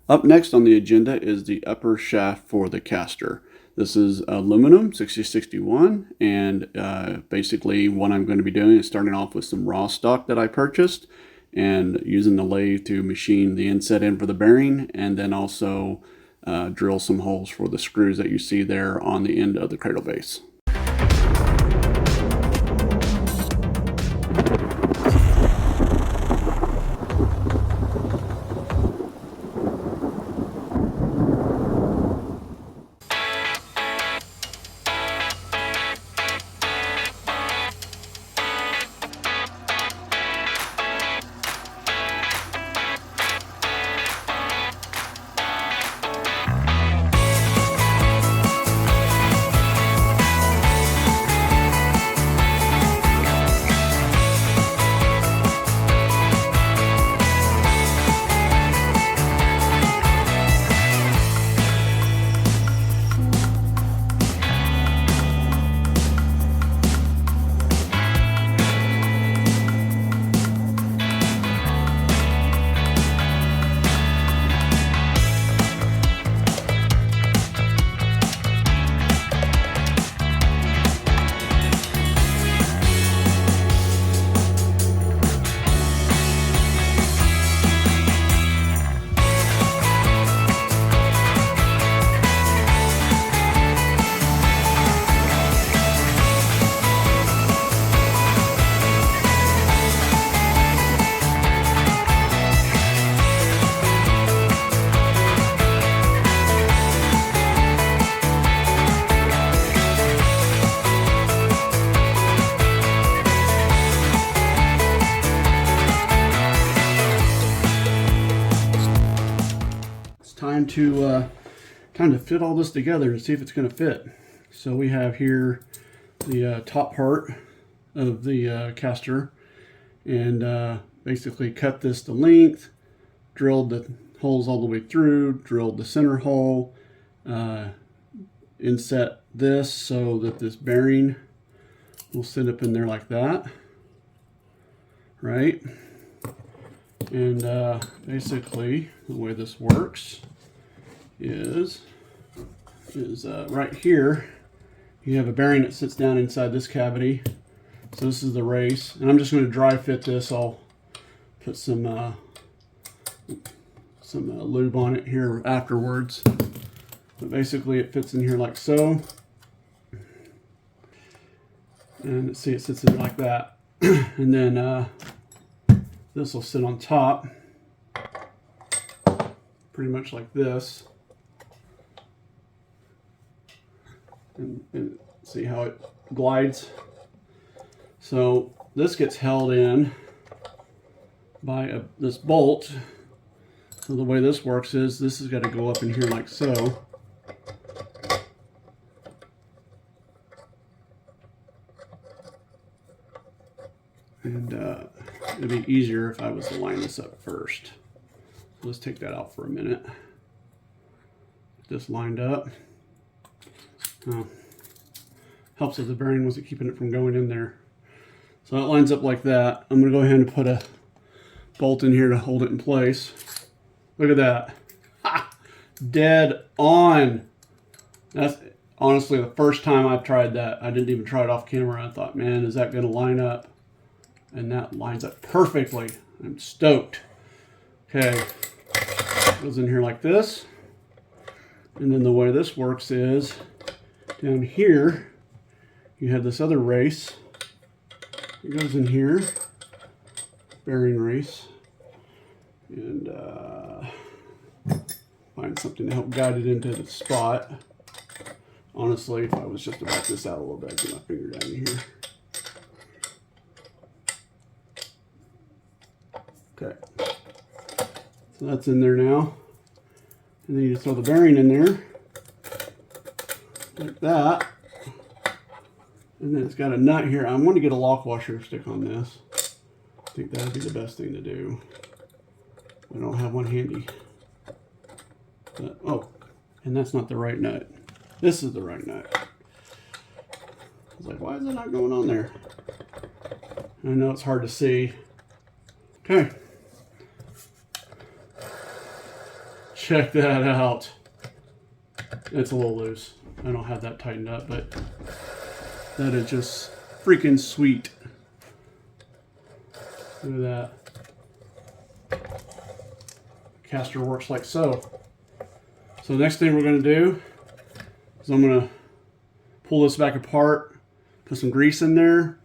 Up next on the agenda is the upper shaft for the caster. This is aluminum 6061, and basically what I'm going to be doing is starting off with some raw stock that I purchased and using the lathe to machine the inset in for the bearing, and then also drill some holes for the screws that you see there on the end of the cradle base. Time to fit all this together and see if it's going to fit. So we have here the top part of the caster, and basically cut this to length, drilled the holes all the way through, drilled the center hole, inset this so that this bearing will sit up in there like that, right? And basically the way this works is right here you have a bearing that sits down inside this cavity. So this is the race, and I'm just going to dry fit this. I'll put some lube on it here afterwards, but basically it fits in here like so, and see, it sits in like that. And then this will sit on top pretty much like this. And see how it glides. So this gets held in by this bolt. So the way this works is this has got to go up in here like so. And it'd be easier if I was to line this up first. So let's take that out for a minute. Get this lined up. Helps if the bearing wasn't keeping it from going in there. So it lines up like that. I'm going to go ahead and put a bolt in here to hold it in place. Look at that. Ha! Dead on. That's honestly the first time I've tried that. I didn't even try it off camera. I thought, man, is that going to line up? And that lines up perfectly. I'm stoked. Okay. Goes in here like this. And then the way this works is down here, you have this other race. It goes in here, bearing race, and find something to help guide it into the spot. Honestly, if I was just to back this out a little bit, I'd get my finger down in here. Okay, so that's in there now. And then you just throw the bearing in there, like that. And then it's got a nut here. I'm going to get a lock washer to stick on this. I think that would be the best thing to do. I don't have one handy. But, oh, and that's not the right nut. This is the right nut. I was like, why is it not going on there? I know it's hard to see. Okay. Check that out. It's a little loose. I don't have that tightened up, but that is just freaking sweet. Look at that. Caster works like so. So the next thing we're going to do is I'm going to pull this back apart, put some grease in there,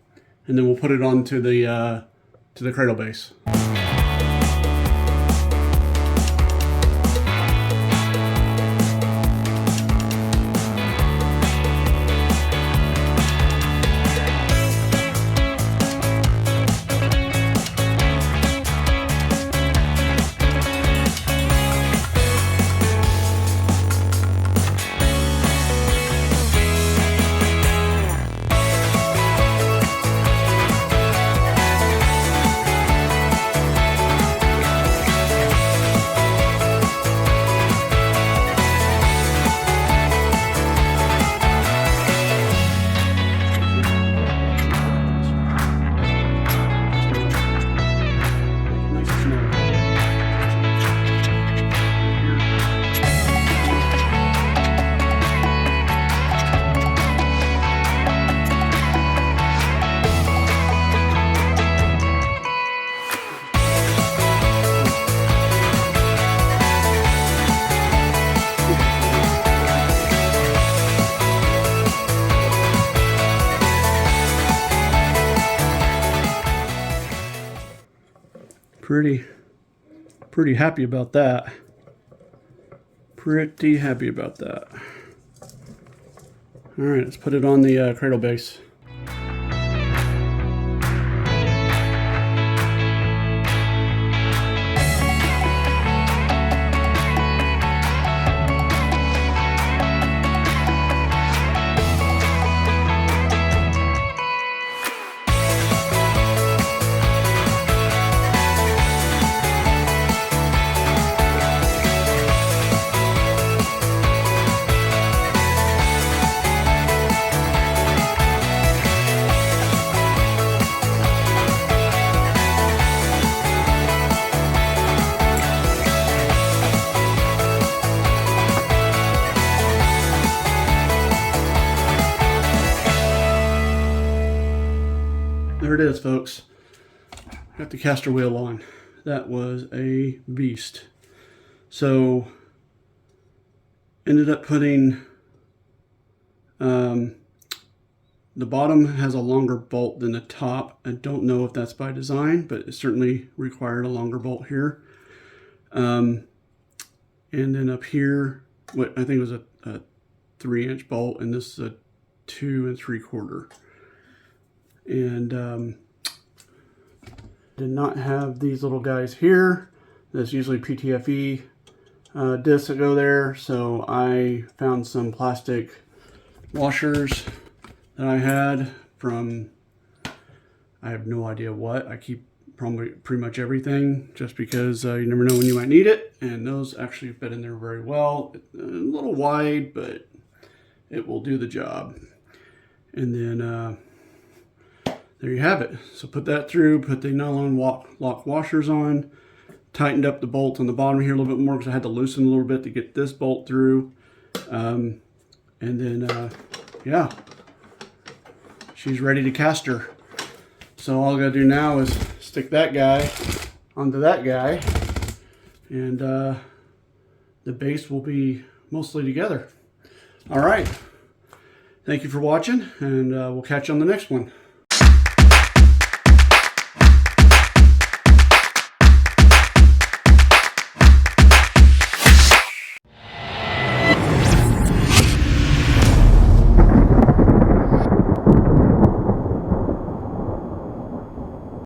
and then we'll put it onto the cradle base. Pretty happy about that. Pretty happy about that. All right, let's put it on the cradle base. There it is, folks. Got the caster wheel on. That was a beast. So, ended up putting, the bottom has a longer bolt than the top. I don't know if that's by design, but it certainly required a longer bolt here. And then up here, what I think was a 3-inch bolt, and this is a 2 3/4. And did not have these little guys here. That's usually PTFE discs that go there. So I found some plastic washers that I had from, I have no idea what. I keep probably pretty much everything just because you never know when you might need it. And those actually fit in there very well. A little wide, but it will do the job. And then there you have it. So put that through, put the nylon lock washers on, tightened up the bolt on the bottom here a little bit more because I had to loosen a little bit to get this bolt through. And then, yeah, she's ready to caster. So all I gotta do now is stick that guy onto that guy, and the base will be mostly together. All right. Thank you for watching, and we'll catch you on the next one.